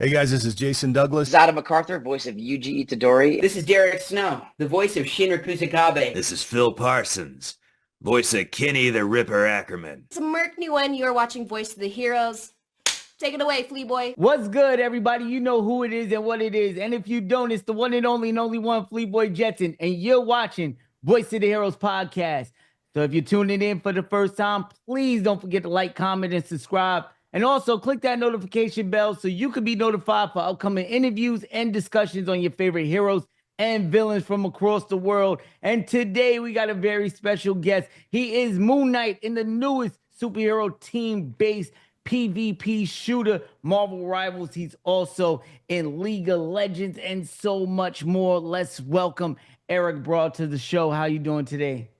Hey guys, this is Jason This Douglas. is Adam MacArthur, voice of Yuji Itadori. This is Derek Snow, the voice of Shinra Kusakabe. This is Phil Parsons, voice of Kenny the Ripper Ackerman. It's Merc Nguyen. You are watching Voice of the Heroes. Take it away, Flea Boy. What's good, everybody? You know who it is and what it is. And if you don't, it's the one and only one, Flea Boy Jetson. And you're watching Voice of the Heroes Podcast. So if you're tuning in for the first time, please don't forget to like, comment, and subscribe. And also click that notification bell so you can be notified for upcoming interviews and discussions on your favorite heroes and villains from across the world. And today we got a very special guest. He is Moon Knight in the newest superhero team-based PvP shooter, Marvel Rivals. He's also in League of Legends and so much more. Let's welcome Erik Braa to the show. How you doing today?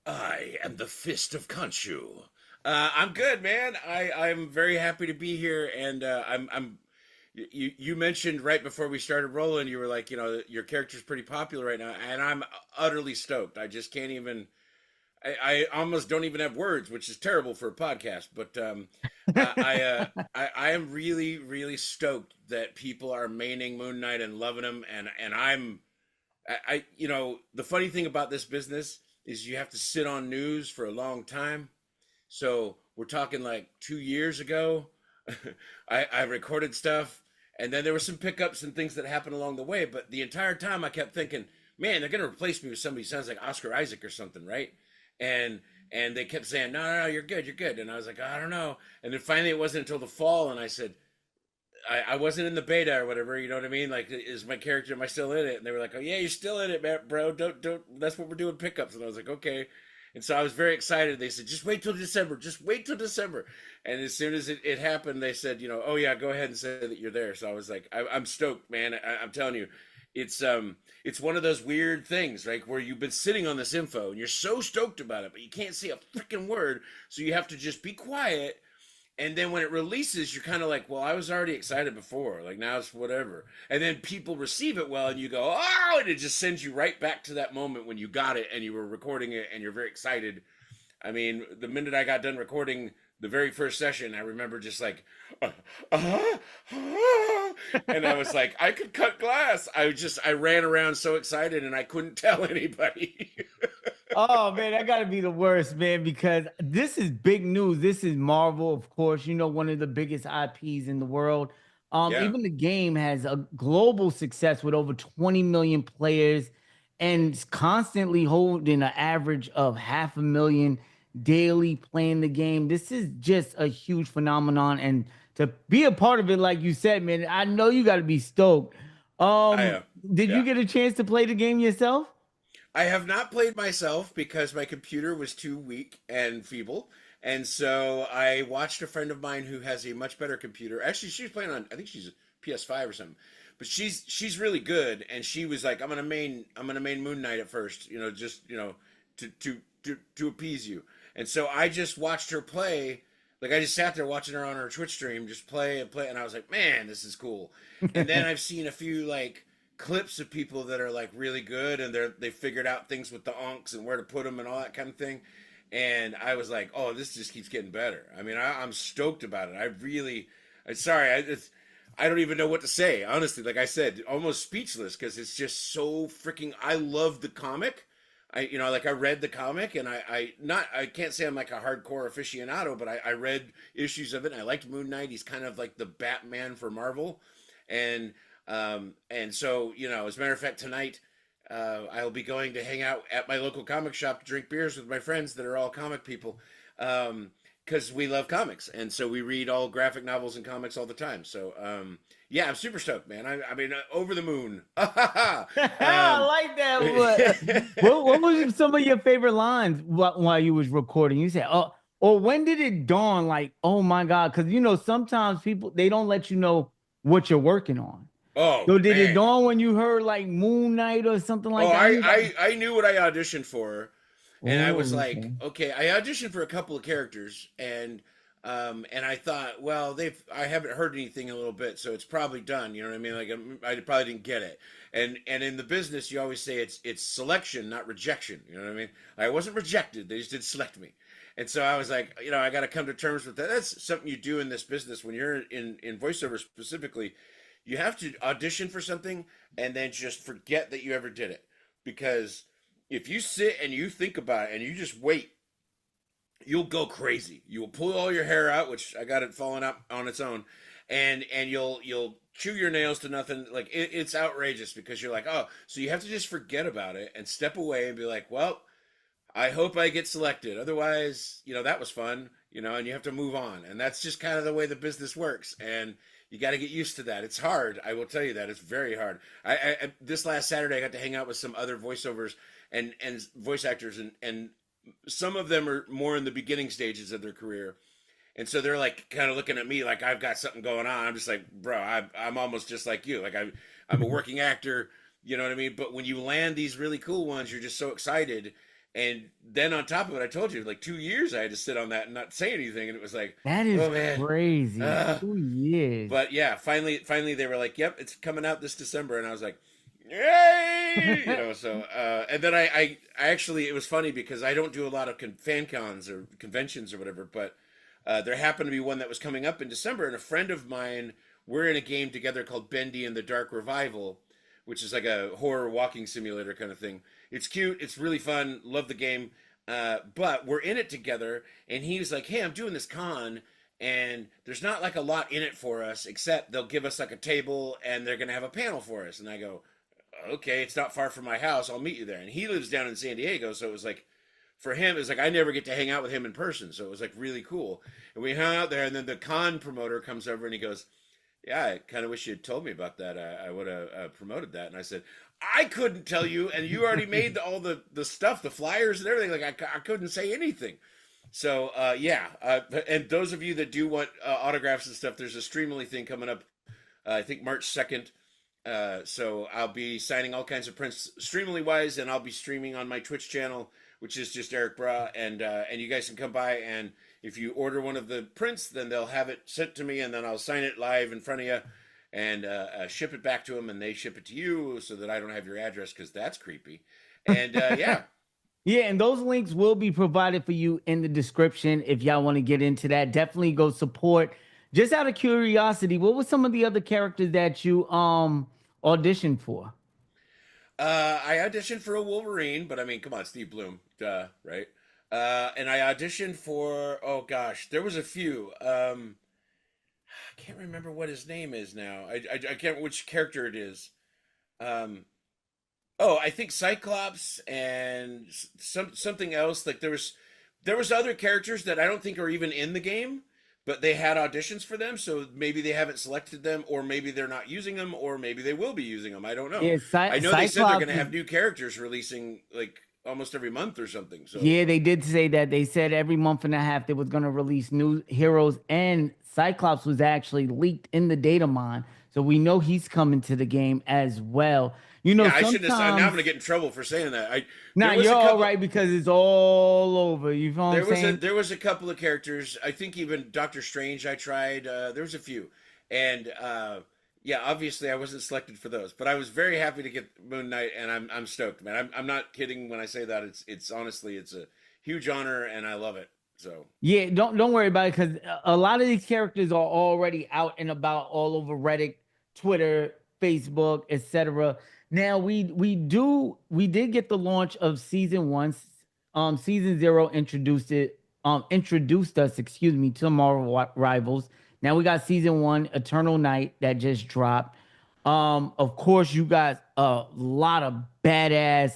I am the Fist of Khonshu. I'm good, man. I'm very happy to be here, and You mentioned right before we started rolling, you were like, you know, your character's pretty popular right now, and I'm utterly stoked. I just can't even. I almost don't even have words, which is terrible for a podcast. But I am really, really stoked that people are maining Moon Knight and loving him, and I you know, the funny thing about this business is you have to sit on news for a long time. So we're talking like 2 years ago. I recorded stuff, and then there were some pickups and things that happened along the way. But the entire time I kept thinking, man, they're gonna replace me with somebody who sounds like Oscar Isaac or something, right? And they kept saying, no, you're good. And I was like, I don't know. And then finally it wasn't until the fall, and I said, I wasn't in the beta or whatever, you know what I mean? Like, is my character, am I still in it? And they were like, oh yeah, you're still in it, man, bro. Don't, that's what we're doing, pickups. And I was like, okay. And so I was very excited. They said, just wait till December. And as soon as it happened, they said, you know, oh yeah, go ahead and say that you're there. So I was like, I'm stoked, man. I'm telling you, it's one of those weird things, right? Where you've been sitting on this info and you're so stoked about it, but you can't say a freaking word. So you have to just be quiet. And then when it releases, you're kind of like, well, I was already excited before. Like, now it's whatever. And then people receive it well, and you go, oh, and it just sends you right back to that moment when you got it and you were recording it and you're very excited. I mean, the minute I got done recording the very first session, I remember just like, and I was like, I could cut glass. I ran around so excited and I couldn't tell anybody. Oh man, that gotta be the worst, man, because this is big news. This is Marvel, of course, you know, one of the biggest IPs in the world. Yeah. Even the game has a global success with over 20 million players and it's constantly holding an average of 500,000 daily playing the game. This is just a huge phenomenon, and to be a part of it, like you said, man, I know you got to be stoked. Did you get a chance to play the game yourself? I have not played myself because my computer was too weak and feeble. And so I watched a friend of mine who has a much better computer. Actually, she was playing on, I think she's a PS5 or something. But she's really good, and she was like, I'm gonna main Moon Knight at first, you know, just, you know, to appease you. And so I just watched her play. Like, I just sat there watching her on her Twitch stream, just play, and I was like, man, this is cool. And then I've seen a few like clips of people that are like really good, and they figured out things with the onks and where to put them and all that kind of thing. And I was like, oh, this just keeps getting better. I mean, I'm stoked about it. I don't even know what to say, honestly. Like I said, almost speechless, because it's just so freaking. I love the comic. I read the comic, and I can't say I'm like a hardcore aficionado, but I read issues of it, and I liked Moon Knight. He's kind of like the Batman for Marvel, and so, you know, as a matter of fact, tonight I'll be going to hang out at my local comic shop to drink beers with my friends that are all comic people, because we love comics, and so we read all graphic novels and comics all the time. So yeah, I'm super stoked, man. I mean, over the moon. I like that. What was some of your favorite lines while you was recording? You said, oh, or when did it dawn, like, oh my God? Because, you know, sometimes people, they don't let you know what you're working on. Oh, so did man. it dawn when you heard like Moon Knight or something like that? I knew what I auditioned for, and I was like, okay. I auditioned for a couple of characters, and I thought, well, I haven't heard anything in a little bit, so it's probably done. You know what I mean? Like, I probably didn't get it. And in the business, you always say it's selection, not rejection. You know what I mean? I wasn't rejected; they just didn't select me. And so I was like, you know, I got to come to terms with that. That's something you do in this business when you're in voiceover specifically. you have to audition for something and then just forget that you ever did it. Because if you sit and you think about it and you just wait, you'll go crazy. You will pull all your hair out, which I got it falling out on its own, and you'll chew your nails to nothing. Like it's outrageous because you're like, oh, so you have to just forget about it and step away and be like, well, I hope I get selected. Otherwise, that was fun, and you have to move on. And that's just kind of the way the business works. And you got to get used to that. It's hard. I will tell you that. It's very hard. I this last Saturday, I got to hang out with some other voiceovers and voice actors, and some of them are more in the beginning stages of their career. And so they're like kind of looking at me like I've got something going on. I'm just like, bro, I'm almost just like you. Like I'm a working actor, you know what I mean? But when you land these really cool ones, you're just so excited. And then on top of it, I told you, like 2 years I had to sit on that and not say anything. And it was like, That is oh, man. crazy. 2 years. But yeah, finally they were like, yep, it's coming out this December. And I was like, yay! So, and then I actually, it was funny because I don't do a lot of fan cons or conventions or whatever, but there happened to be one that was coming up in December. And a friend of mine, we're in a game together called Bendy and the Dark Revival, which is like a horror walking simulator kind of thing. It's cute. It's really fun. Love the game. But we're in it together. And he was like, hey, I'm doing this con. And there's not like a lot in it for us, except they'll give us like a table and they're going to have a panel for us. And I go, okay, it's not far from my house. I'll meet you there. And he lives down in San Diego. So it was like, for him, it was like, I never get to hang out with him in person. So it was like really cool. And we hung out there. And then the con promoter comes over and he goes, yeah, I kind of wish you had told me about that. I would have promoted that. And I said, I couldn't tell you, and you already made all the stuff, the flyers and everything. Like I couldn't say anything. So and those of you that do want autographs and stuff, there's a Streamily thing coming up. I think March 2nd. So I'll be signing all kinds of prints Streamily wise, and I'll be streaming on my Twitch channel, which is just Erik Braa, and you guys can come by, and if you order one of the prints, then they'll have it sent to me, and then I'll sign it live in front of you. And ship it back to them, and they ship it to you so that I don't have your address because that's creepy. And yeah. Yeah, and those links will be provided for you in the description if y'all want to get into that. Definitely go support. Just out of curiosity, what were some of the other characters that you auditioned for? I auditioned for a Wolverine, but I mean, come on, Steve Bloom, right? And I auditioned for, oh gosh, there was a few. I can't remember what his name is now. I can't which character it is. I think Cyclops and something else. Like there was other characters that I don't think are even in the game, but they had auditions for them. So maybe they haven't selected them, or maybe they're not using them, or maybe they will be using them. I don't know. Yeah, I know Cyclops, they said they're going to have new characters releasing like almost every month or something. So yeah, they did say that. They said every month and a half they was going to release new heroes, and Cyclops was actually leaked in the data mine, so we know he's coming to the game as well. Yeah, I shouldn't have. Now I'm going to get in trouble for saying that. You're all right because it's all over. You know what I'm saying? There was a couple of characters. I think even Doctor Strange I tried. There was a few, and yeah, obviously I wasn't selected for those, but I was very happy to get Moon Knight, and I'm stoked, man. I'm not kidding when I say that. It's honestly it's a huge honor, and I love it. So yeah, don't worry about it because a lot of these characters are already out and about all over Reddit, Twitter, Facebook, etc. Now we did get the launch of season 1. Season 0 introduced us, to Marvel Rivals. Now we got season 1, Eternal Night, that just dropped. Of course, you got a lot of badass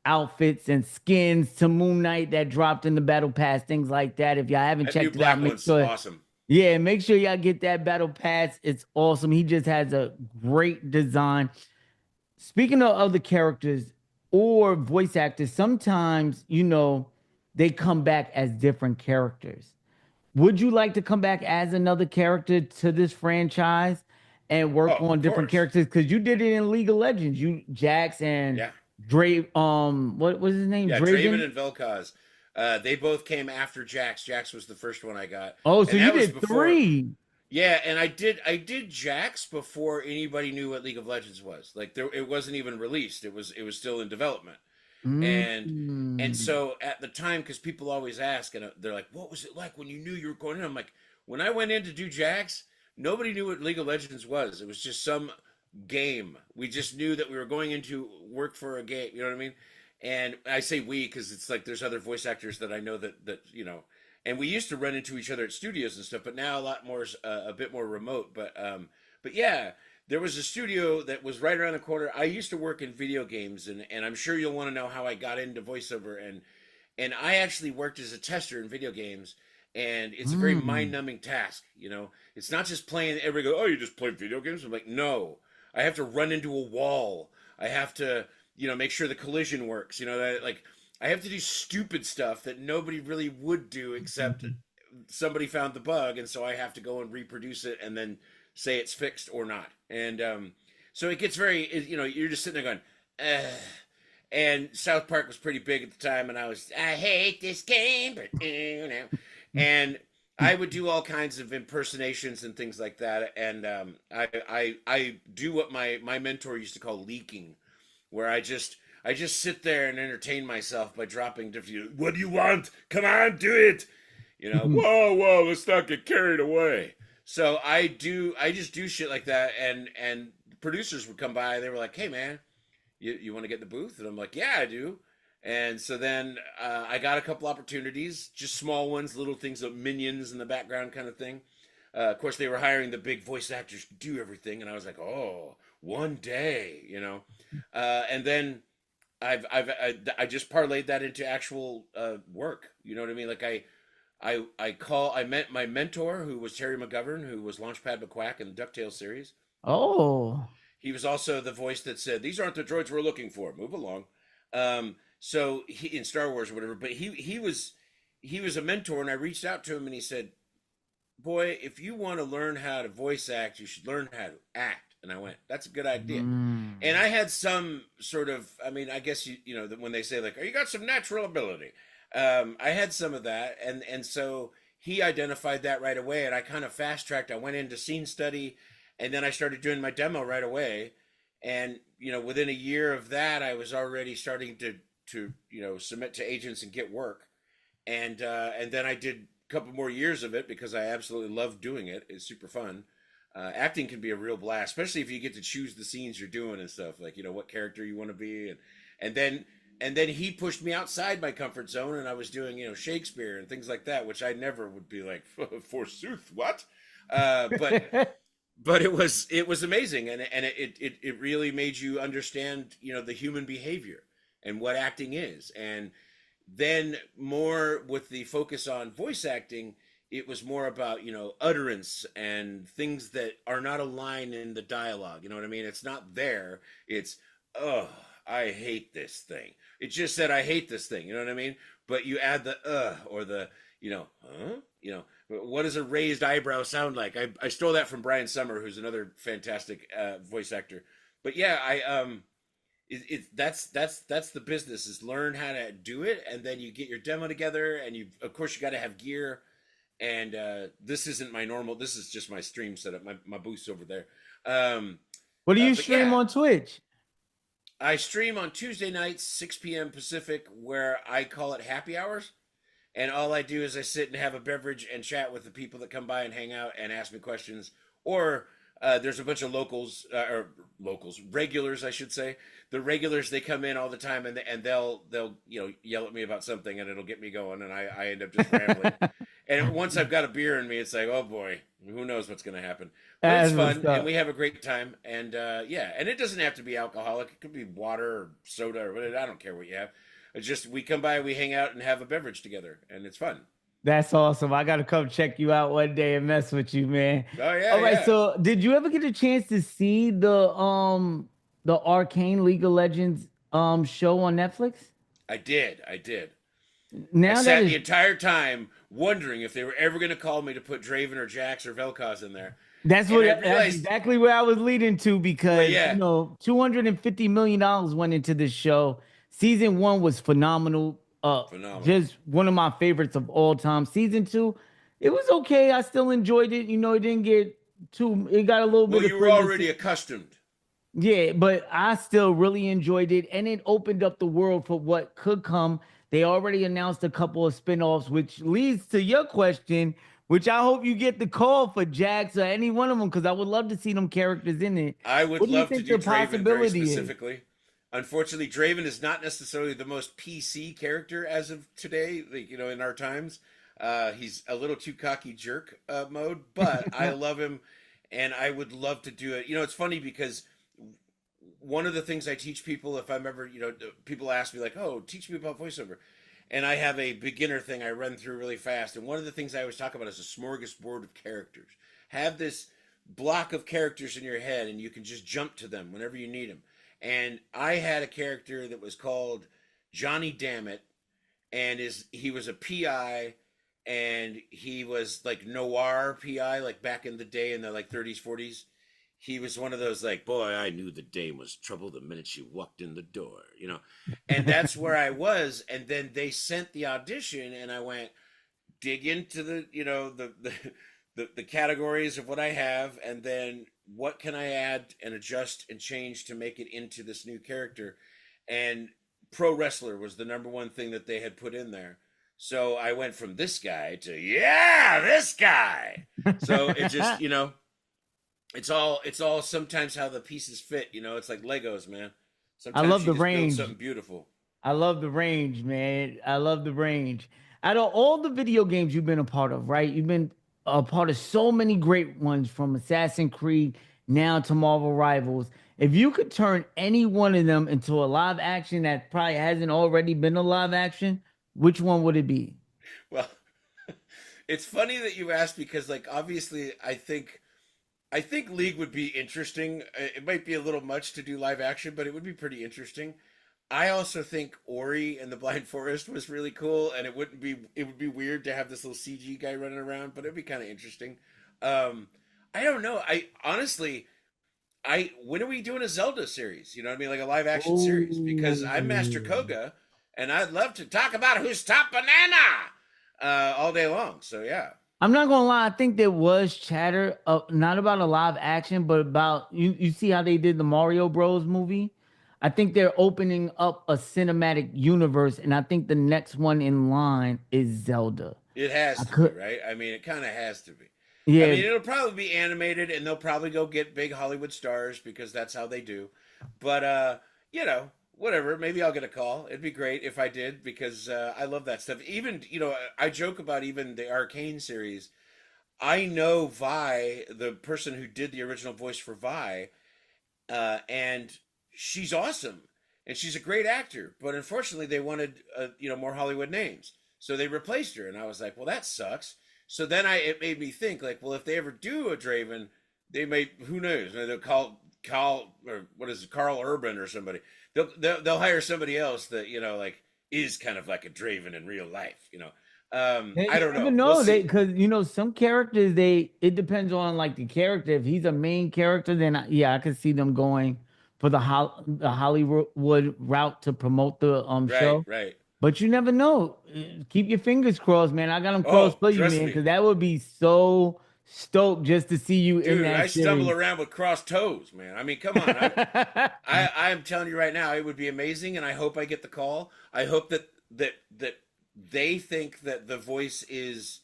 outfits and skins to Moon Knight that dropped in the Battle Pass, things like that. If y'all haven't checked it out, make sure. Awesome. Yeah, make sure y'all get that Battle Pass. It's awesome. He just has a great design. Speaking of other characters or voice actors, sometimes, they come back as different characters. Would you like to come back as another character to this franchise and work on different characters? Because you did it in League of Legends. Jax and what was his name? Yeah, Draven and Vel'Koz. They both came after Jax. Jax was the first one I got. Oh, so you did 3. Yeah, and I did Jax before anybody knew what League of Legends was. Like it wasn't even released. It was still in development. And so at the time, because people always ask, and they're like, "What was it like when you knew you were going in?" I'm like, when I went in to do Jax, nobody knew what League of Legends was. It was just some game. We just knew that we were going into work for a game. You know what I mean? And I say we because it's like there's other voice actors that I know that you know. And we used to run into each other at studios and stuff, but now a lot more, a bit more remote. But yeah, there was a studio that was right around the corner. I used to work in video games, and I'm sure you'll want to know how I got into voiceover. And I actually worked as a tester in video games, and it's a very mind-numbing task. You know, it's not just playing. Everybody go, "Oh, you just play video games?" I'm like, no, I have to run into a wall. I have to, you know, make sure the collision works. You know, that like I have to do stupid stuff that nobody really would do except somebody found the bug, and so I have to go and reproduce it and then say it's fixed or not. And so it gets very, you know, you're just sitting there going, and South Park was pretty big at the time, and I hate this game, but you know, and I would do all kinds of impersonations and things like that, and I do what my mentor used to call leaking, where I just sit there and entertain myself by dropping different, what do you want? Come on, do it. You know, whoa, let's not get carried away. So I just do shit like that, and producers would come by, and they were like, hey man, you want to get in the booth? And I'm like, yeah, I do. And so then I got a couple opportunities, just small ones, little things of minions in the background kind of thing. Of course, they were hiring the big voice actors to do everything, and I was like, oh, one day, you know. And then I just parlayed that into actual work. You know what I mean? Like I met my mentor, who was Terry McGovern, who was Launchpad McQuack in the DuckTales series. Oh. He was also the voice that said, these aren't the droids we're looking for. Move along. So he, in Star Wars or whatever, but he was a mentor, and I reached out to him and he said, boy, if you want to learn how to voice act, you should learn how to act. And I went, that's a good idea. And I had some sort of, I mean, I guess you know, when they say like, oh, you got some natural ability. I had some of that, and so he identified that right away, and I kind of fast tracked. I went into scene study, and then I started doing my demo right away. And you know, within a year of that, I was already starting to you know, submit to agents and get work. And then I did a couple more years of it because I absolutely love doing it. It's super fun. Acting can be a real blast, especially if you get to choose the scenes you're doing and stuff, like, you know, what character you want to be. And then he pushed me outside my comfort zone, and I was doing, you know, Shakespeare and things like that, which I never would be like, forsooth, what? But it was amazing, and it really made you understand, you know, the human behavior and what acting is. And then more with the focus on voice acting, it was more about, you know, utterance and things that are not aligned in the dialogue. You know what I mean? It's not there. It's, oh, I hate this thing. It just said, I hate this thing. You know what I mean? But you add the, or the, you know, huh? You know, what does a raised eyebrow sound like? I stole that from Brian Summer, who's another fantastic voice actor. But yeah, that's the business, is learn how to do it. And then you get your demo together, and of course you got to have gear. And this isn't my normal, this is just my stream setup, my booth's over there. What do you stream on Twitch? I stream on Tuesday nights, 6 p.m. Pacific, where I call it happy hours. And all I do is I sit and have a beverage and chat with the people that come by and hang out and ask me questions. Or there's a bunch of regulars, I should say. The regulars, they come in all the time, and they'll you know, yell at me about something, and it'll get me going, and I end up just rambling. And once I've got a beer in me, it's like, oh boy, who knows what's going to happen. But it's fun, and we have a great time. And yeah, and it doesn't have to be alcoholic. It could be water or soda or whatever. I don't care what you have. It's just, we come by, we hang out and have a beverage together, and it's fun. That's awesome. I got to come check you out one day and mess with you, man. Oh yeah. All right. Yeah. So did you ever get a chance to see the Arcane League of Legends show on Netflix? I did. Now I sat the entire time wondering if they were ever going to call me to put Draven or Jax or Vel'Koz in there. That's exactly where I was leading to, because you know, $250 million went into this show. Season 1 was phenomenal. Just one of my favorites of all time. Season 2, it was okay. I still enjoyed it. You know, it didn't get too. It got a little bit. Well, you were already accustomed. Yeah, but I still really enjoyed it, and it opened up the world for what could come. They already announced a couple of spinoffs, which leads to your question. which I hope you get the call for Jax or any one of them, because I would love to see them characters in it. I would What do you love to think do the Draven very possibility is? specifically. Unfortunately, Draven is not necessarily the most PC character as of today, like, in our times. He's a little too cocky jerk mode, but I love him, and I would love to do it. It's funny because one of the things I teach people, if I'm ever, people ask me like, oh, teach me about voiceover. And I have a beginner thing I run through really fast. And one of the things I always talk about is a smorgasbord of characters. Have this block of characters in your head, and you can just jump to them whenever you need them. And I had a character that was called Johnny Dammit, and he was a PI, and he was like noir PI, like back in the day in the like 30s, 40s. He was one of those like, boy, I knew the dame was trouble the minute she walked in the door, and that's where I was. And then they sent the audition, and I went, dig into the, the categories of what I have, and then what can I add and adjust and change to make it into this new character. And pro wrestler was the number one thing that they had put in there. So I went from this guy to, this guy. So it just, it's all sometimes how the pieces fit, it's like Legos, man. Sometimes I love you the just range. build something beautiful. I love the range, man. I love the range. Out of all the video games you've been a part of, right? You've been a part of so many great ones, from Assassin's Creed now to Marvel Rivals. If you could turn any one of them into a live action that probably hasn't already been a live action, which one would it be? Well, it's funny that you asked, because like obviously I think League would be interesting. It might be a little much to do live action, but it would be pretty interesting. I also think Ori and the Blind Forest was really cool, and it would be weird to have this little CG guy running around, but it'd be kind of interesting. I don't know. When are we doing a Zelda series? You know what I mean? Like a live action series, because I'm Master Koga, and I'd love to talk about who's top banana all day long. So yeah. I'm not gonna lie, I think there was chatter not about a live action, but about you see how they did the Mario Bros movie? I think they're opening up a cinematic universe, and I think the next one in line is Zelda. It has to be, right? I mean, it kind of has to be. Yeah. I mean, it'll probably be animated, and they'll probably go get big Hollywood stars, because that's how they do. But whatever. Maybe I'll get a call. It'd be great if I did, because I love that stuff. Even, I joke about even the Arcane series. I know Vi, the person who did the original voice for Vi, and she's awesome, and she's a great actor. But unfortunately, they wanted more Hollywood names, so they replaced her. And I was like, well, that sucks. So then it made me think, like, well, if they ever do a Draven, they may, who knows? They'll call Carl Urban or somebody. They'll hire somebody else that like is kind of like a Draven in real life. I don't know. No, because some characters it depends on like the character. If he's a main character, then I could see them going for the Hollywood route to promote the show. Right. But you never know. Keep your fingers crossed, man. I got them crossed for you, man, because that would be so stoked just to see you in that. I stumble around with crossed toes, man. I mean, come on. I'm telling you right now, it would be amazing, and I hope I get the call. I hope that they think that the voice is,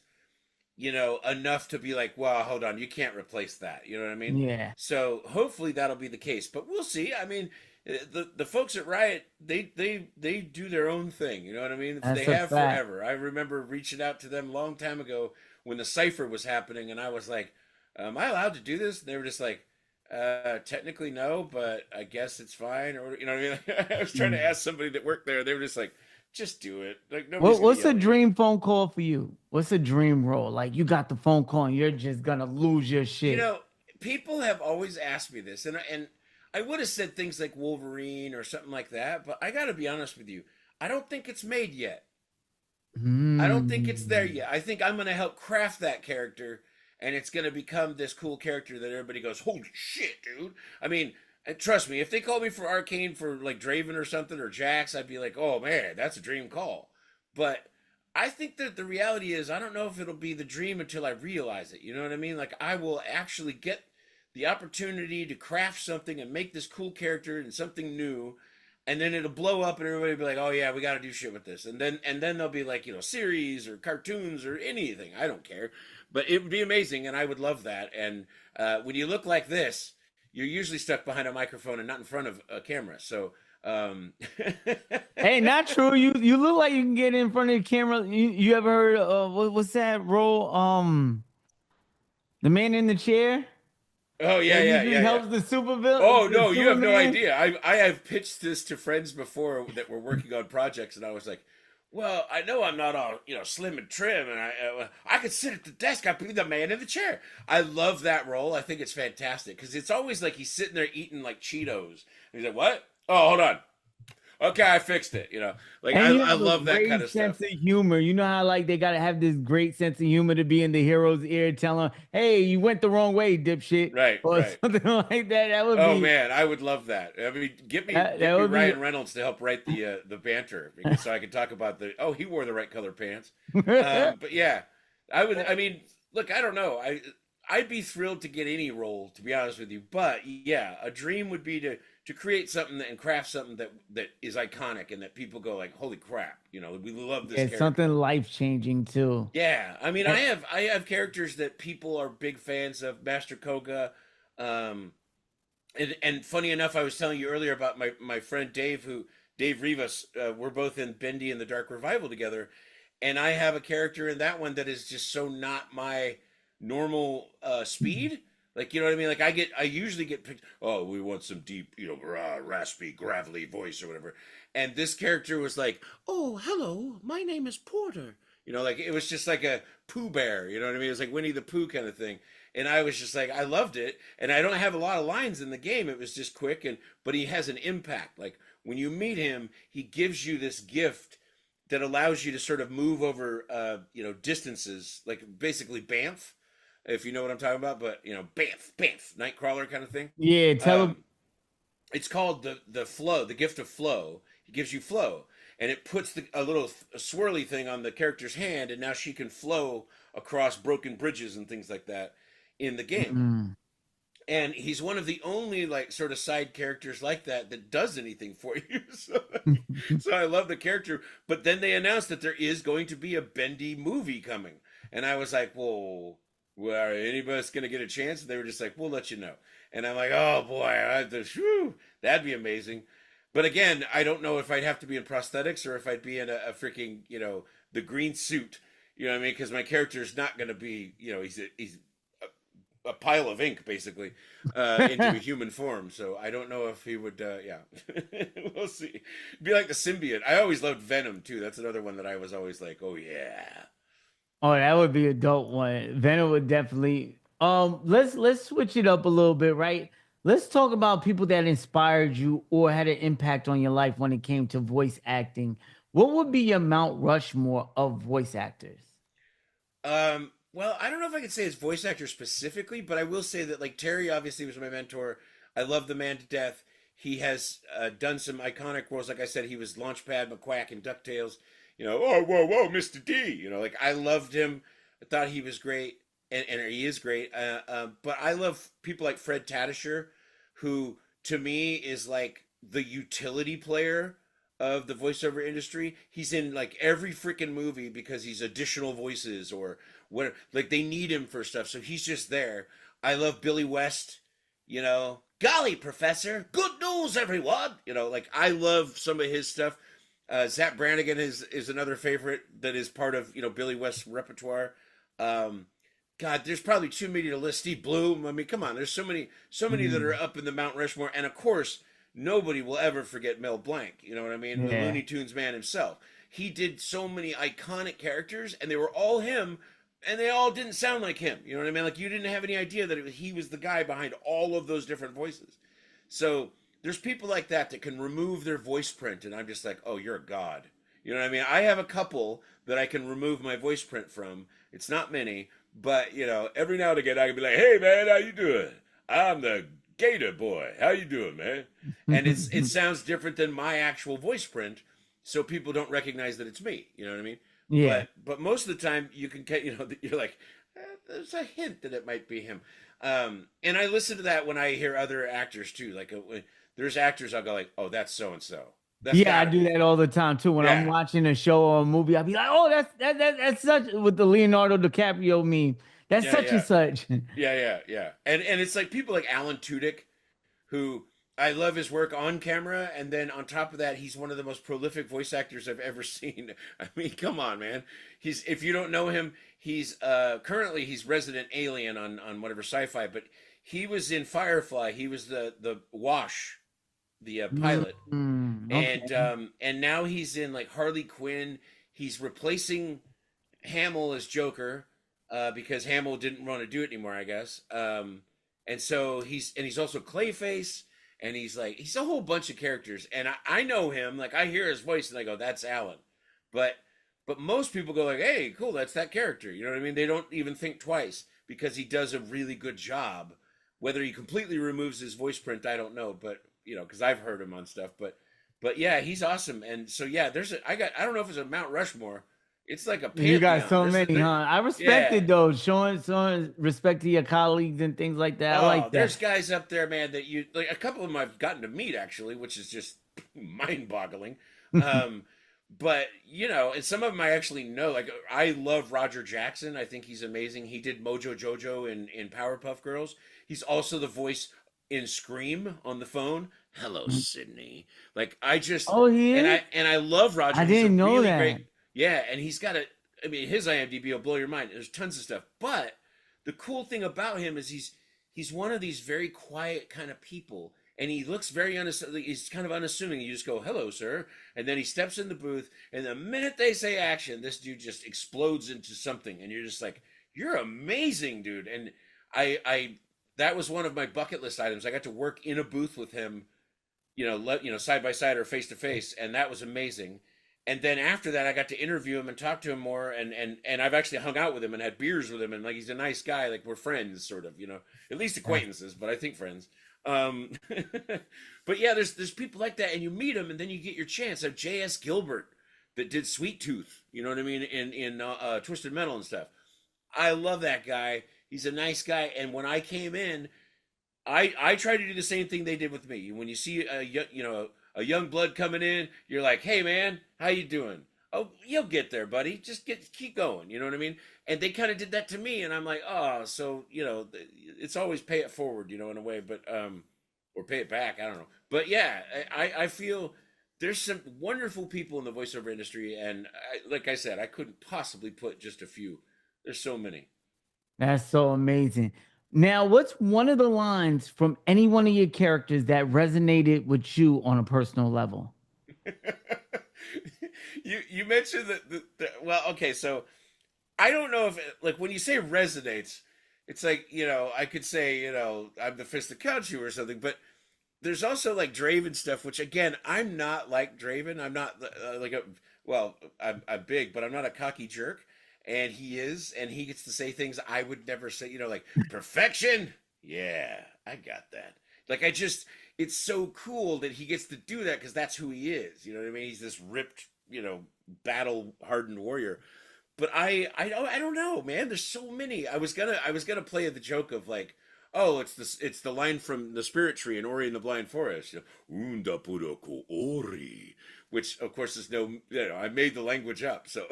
enough to be like, well, hold on, you can't replace that. You know what I mean? Yeah. So hopefully that'll be the case, but we'll see. I mean, the folks at Riot, they do their own thing. You know what I mean? That's they have forever. I remember reaching out to them a long time ago when the Cypher was happening, and I was like, am I allowed to do this? And they were just like, technically no, but I guess it's fine. Or, you know what I mean? I was trying to ask somebody that worked there. They were just like, just do it. Like, what's a dream phone call for you? What's a dream role? Like, you got the phone call and you're just gonna lose your shit. People have always asked me this, and I would have said things like Wolverine or something like that, but I got to be honest with you. I don't think it's made yet. I don't think it's there yet. I think I'm going to help craft that character, and it's going to become this cool character that everybody goes, holy shit, dude. I mean, trust me, if they called me for Arcane for like Draven or something, or Jax, I'd be like, oh man, that's a dream call. But I think that the reality is, I don't know if it'll be the dream until I realize it. You know what I mean? Like, I will actually get the opportunity to craft something and make this cool character and something new, and then it'll blow up and everybody will be like, oh yeah, we got to do shit with this. And then there'll be like, series or cartoons or anything. I don't care. But it would be amazing, and I would love that. And when you look like this, you're usually stuck behind a microphone and not in front of a camera. So, Hey, not true. You look like you can get in front of the camera. You ever heard what's that role? The man in the chair. oh yeah, That yeah, usually yeah, yeah. helps the supervillain. Oh the no, you have no Superman. idea. I have pitched this to friends before that were working on projects, and I was like, "Well, I know I'm not all slim and trim, and I could sit at the desk. I could be the man in the chair." I love that role. I think it's fantastic because it's always like he's sitting there eating like Cheetos, and he's like, "What? Oh, hold on. Okay, I fixed it." Like And you I have a love that great kind of sense stuff. of humor. You know how like they gotta have this great sense of humor to be in the hero's ear, telling, "Hey, you went the wrong way, dipshit," Right, or right. something like that. That would Oh be man, I would love that. I mean, get me that get me would be Ryan Reynolds to help write the banter, so I can talk about he wore the right color pants. But yeah, I would. I mean, look, I don't know. I'd be thrilled to get any role, to be honest with you. But yeah, a dream would be to create something and craft something that is iconic and that people go like, "Holy crap!" We love this it's character. something life changing too. Yeah, I mean, I have characters that people are big fans of. Master Koga, and funny enough, I was telling you earlier about my friend Dave Rivas. We're both in Bendy and the Dark Revival together, and I have a character in that one that is just so not my normal speed. Like, you know what I mean? Like I usually get picked. Oh, we want some deep, raspy, gravelly voice or whatever. And this character was like, "Oh, hello, my name is Porter." Like it was just like a Pooh Bear. You know what I mean? It was like Winnie the Pooh kind of thing. And I was just like, I loved it. And I don't have a lot of lines in the game. It was just quick, but he has an impact. Like when you meet him, he gives you this gift that allows you to sort of move over, distances, like basically Banff, if you know what I'm talking about. But Banff, Nightcrawler kind of thing. Yeah, tell him. It's called the flow, the gift of flow. He gives you flow, and it puts a little swirly thing on the character's hand, and now she can flow across broken bridges and things like that in the game. And he's one of the only like sort of side characters like that does anything for you. So I love the character. But then they announced that there is going to be a Bendy movie coming, and I was like, "Whoa, are any of us going to get a chance?" And they were just like, "We'll let you know." And I'm like, "Oh boy, that'd be amazing." But again, I don't know if I'd have to be in prosthetics or if I'd be in a freaking, the green suit. You know what I mean? Because my character is not going to be, he's a pile of ink basically into a human form. So I don't know if he would. Yeah, we'll see. It'd be like the symbiote. I always loved Venom too. That's another one that I was always like, "Oh yeah." Oh, that would be a dope one. Venom would definitely. Let's switch it up a little bit, right? Let's talk about people that inspired you or had an impact on your life when it came to voice acting. What would be your Mount Rushmore of voice actors? Well, I don't know if I could say it's voice actor specifically, but I will say that like Terry obviously was my mentor. I love the man to death. He has done some iconic roles. Like I said, he was Launchpad McQuack in DuckTales. Oh, whoa, Mr. D. Like I loved him. I thought he was great, and he is great. But I love people like Fred Tatasciore, who to me is like the utility player of the voiceover industry. He's in like every freaking movie because he's additional voices or what. Like they need him for stuff, so he's just there. I love Billy West. Golly, Professor, good news, everyone. Like I love some of his stuff. Zap Brannigan is another favorite that is part of Billy West's repertoire. God, there's probably too many to list. Steve Bloom. I mean, come on. There's so many that are up in the Mount Rushmore, and of course, nobody will ever forget Mel Blanc. You know what I mean? Yeah. The Looney Tunes man himself. He did so many iconic characters, and they were all him, and they all didn't sound like him. You know what I mean? Like you didn't have any idea that he was the guy behind all of those different voices. So there's people like that can remove their voice print, and I'm just like, "Oh, you're a god." You know what I mean? I have a couple that I can remove my voice print from. It's not many. But, every now and again I can be like, "Hey, man, how you doing? I'm the Gator Boy. How you doing, man?" And it sounds different than my actual voice print, so people don't recognize that it's me. You know what I mean? Yeah. But most of the time you can get, you're like, there's a hint that it might be him. And I listen to that when I hear other actors too. Like there's actors I'll go like, "Oh, that's so-and-so." Yeah, I do that all the time too. When I'm watching a show or a movie, I'll be like, "Oh, that's such," with the Leonardo DiCaprio meme. That's Yeah, such yeah. and such. Yeah. And it's like people like Alan Tudyk, who I love his work on camera, and then on top of that, he's one of the most prolific voice actors I've ever seen. I mean, come on, man. He's if you don't know him, he's currently he's resident alien on whatever sci-fi, but he was in Firefly. He was the Wash, the pilot, Okay. and now he's in like Harley Quinn. He's replacing Hamill as Joker because Hamill didn't want to do it anymore, I guess. And so he's also Clayface, and he's a whole bunch of characters. And I know him, like I hear his voice and I go, that's Alan. But most people go like, hey, cool, that's that character. You know what I mean? They don't even think twice because he does a really good job. Whether he completely removes his voice print, I don't know, but because I've heard him on stuff. But yeah, he's awesome. And so yeah, I don't know if it's a Mount Rushmore. It's like a pantheon. You got so many, huh? I respect yeah. it though, showing respect to your colleagues and things like that. I like that. There's guys up there, man, that you like. A couple of them I've gotten to meet actually, which is just mind-boggling. But and some of them I actually know. Like I love Roger Jackson. I think he's amazing. He did Mojo Jojo in Powerpuff Girls. He's also the voice in Scream on the phone. Hello, Sydney. Like I just he is? and I love Roger. I didn't know that. Great, yeah, and he's got his IMDb will blow your mind. There's tons of stuff. But the cool thing about him is he's one of these very quiet kind of people. And he looks very he's kind of unassuming. You just go, hello, sir. And then he steps in the booth. And the minute they say action, this dude just explodes into something. And you're just like, you're amazing, dude. And that was one of my bucket list items. I got to work in a booth with him, side by side or face to face. And that was amazing. And then after that, I got to interview him and talk to him more. And I've actually hung out with him and had beers with him. And like, he's a nice guy. Like we're friends, sort of, at least acquaintances, but I think friends. But yeah, there's people like that, and you meet them, and then you get your chance. J.S. Gilbert that did Sweet Tooth, you know what I mean, in Twisted Metal and stuff. I love that guy. He's a nice guy, and when I came in, I try to do the same thing they did with me. When you see a young blood coming in, you're like, hey man, how you doing? Oh, you'll get there, buddy. Just keep going. You know what I mean? And they kind of did that to me, and I'm like, oh, so it's always pay it forward, in a way, but or pay it back. I don't know, but yeah, I feel there's some wonderful people in the voiceover industry, and like I said, I couldn't possibly put just a few. There's so many. That's so amazing. Now, what's one of the lines from any one of your characters that resonated with you on a personal level? You mentioned that well, okay, so I don't know if like when you say resonates, it's like I could say I'm the fist of Khonshu or something, but there's also like Draven stuff, which again I'm not like Draven. I'm not I'm big, but I'm not a cocky jerk, and he is, and he gets to say things I would never say. Like perfection. Yeah, I got that. Like it's so cool that he gets to do that because that's who he is. You know what I mean? He's this ripped, battle hardened warrior. But I don't know, man. There's so many. I was gonna play the joke of like, oh, it's the line from the Spirit Tree in Ori and the Blind Forest, Unda Puroko Ori, which of course is I made the language up. So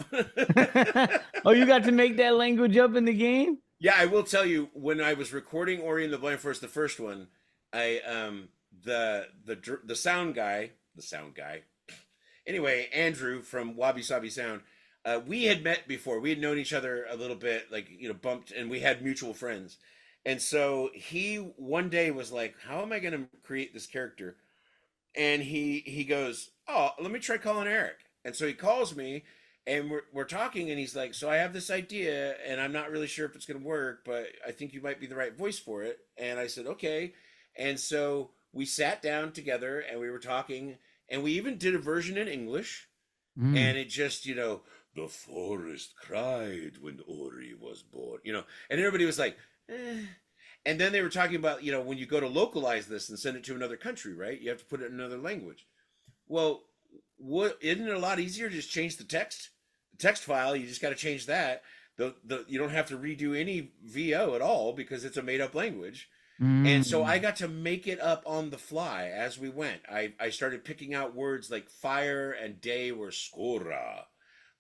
Oh, you got to make that language up in the game? Yeah, I will tell you, when I was recording Ori and the Blind Forest, the first one, I the sound guy. Anyway, Andrew from Wabi Sabi Sound, we had met before. We had known each other a little bit, like, bumped, and we had mutual friends. And so he one day was like, how am I going to create this character? And he goes, oh, let me try calling Erik. And so he calls me, and we're talking, and he's like, so I have this idea, and I'm not really sure if it's going to work, but I think you might be the right voice for it. And I said, okay. And so we sat down together, and we were talking, and we even did a version in English. And it just, the forest cried when Ori was born, and everybody was like, eh. And then they were talking about, when you go to localize this and send it to another country, right? You have to put it in another language. Well, isn't it a lot easier to just change the text? The text file, you just got to change that. You don't have to redo any VO at all because it's a made up language. And so I got to make it up on the fly as we went. I started picking out words like fire and day were skora.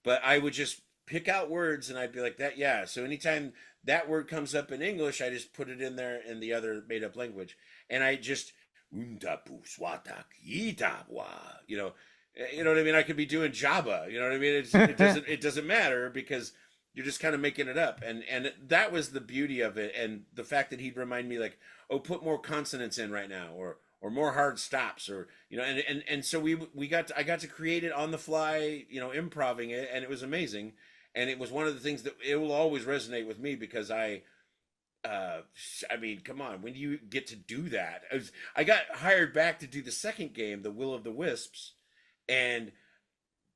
But I would just pick out words, and I'd be like that. Yeah. So anytime that word comes up in English, I just put it in there in the other made up language, and I just you know. You know what I mean? I could be doing Java. You know what I mean? It doesn't matter because you're just kind of making it up, and that was the beauty of it, and the fact that he'd remind me like, oh, put more consonants in right now, or more hard stops, or you know, and so I got to create it on the fly, you know, improving it, and it was amazing, and it was one of the things that it will always resonate with me because I mean, come on, when do you get to do that? I got hired back to do the second game, The Will of the Wisps. And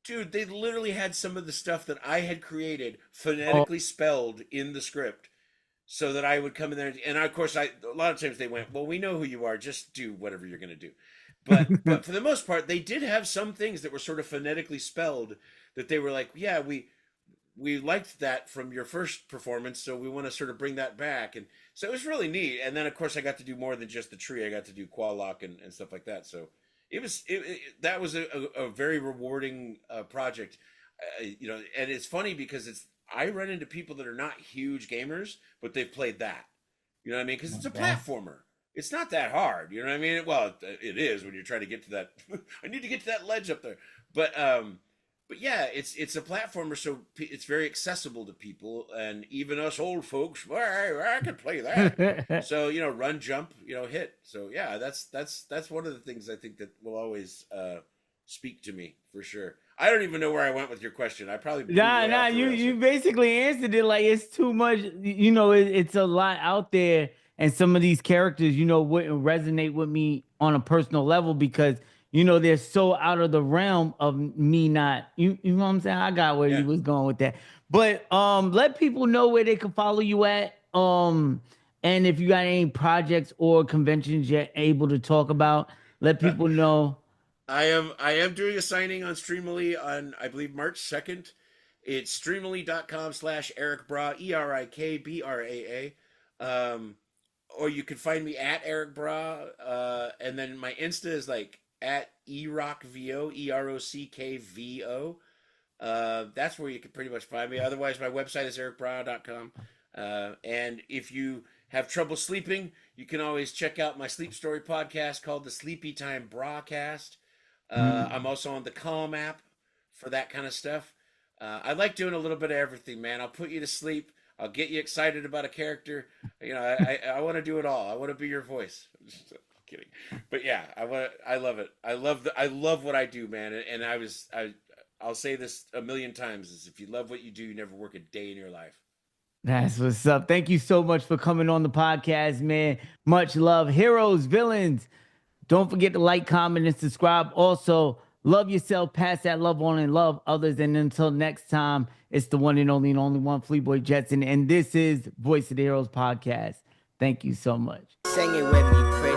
dude, they literally had some of the stuff that I had created phonetically spelled in the script so that I would come in there. And of course, a lot of times they went, well, we know who you are. Just do whatever you're going to do. But for the most part, they did have some things that were sort of phonetically spelled that they were like, yeah, we liked that from your first performance. So we want to sort of bring that back. And so it was really neat. And then, of course, I got to do more than just the tree. I got to do Qualock and stuff like that. So that was a very rewarding project, you know, and it's funny because I run into people that are not huge gamers, but they've played that, you know what I mean? Because it's a platformer. It's not that hard, you know what I mean? Well, it is when you're trying to get to that. I need to get to that ledge up there, but yeah, it's a platformer, so it's very accessible to people, and even us old folks, well, I can play that. So you know, run, jump, you know, hit. So yeah, that's one of the things I think that will always speak to me for sure. I don't even know where I went with your question. I probably you basically answered it like it's too much. You know, it's a lot out there, and some of these characters, you know, wouldn't resonate with me on a personal level because. You know, they're so out of the realm of me not, you know what I'm saying? I got where you was going with that. But let people know where they can follow you at. And if you got any projects or conventions you're able to talk about, let people know. I am doing a signing on Streamily on, I believe, March 2nd. It's streamily.com/Erik Braa, ErikBraa. Or you can find me at Erik Braa. And then my Insta is like, at EROCKVO, EROCKVO. That's where you can pretty much find me. Otherwise, my website is erikbraa.com. And if you have trouble sleeping, you can always check out my sleep story podcast called the Sleepy Time Broadcast. I'm also on the Calm app for that kind of stuff. I like doing a little bit of everything, man. I'll put you to sleep. I'll get you excited about a character. You know, I want to do it all. I want to be your voice. Kidding, but yeah, I love it. I love what I do, man. And I'll say this a million times: is if you love what you do, you never work a day in your life. That's what's up. Thank you so much for coming on the podcast, man. Much love, heroes, villains. Don't forget to like, comment, and subscribe. Also, love yourself, pass that love on, and love others. And until next time, it's the one and only one, Fleetboy Jetson, and this is Voice of the Heroes podcast. Thank you so much. Sing it with me,